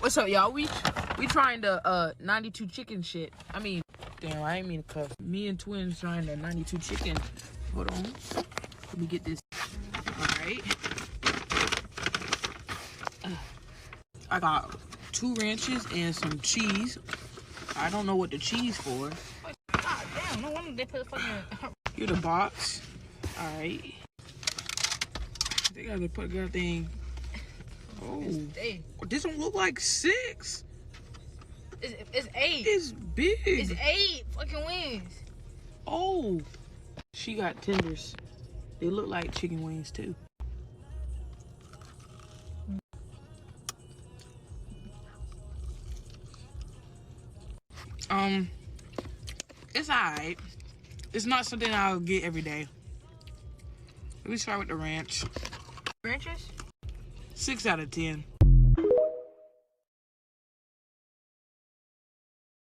What's up, y'all? We trying the 92 chicken shit. I mean, damn, I ain't mean to cuss. Me and twins trying the 92 chicken. Hold on. Let me get this. Alright. I got 2 ranches and some cheese. I don't know what the cheese for. God damn, no wonder they put fucking... Here the box. Alright. They gotta put everything. Oh, this don't look like 6. It's 8. It's big. It's 8 fucking wings. Oh, she got tenders. They look like chicken wings too. It's alright. It's not something I'll get every day. Let me start with the ranch. Ranches? 6 out of 10.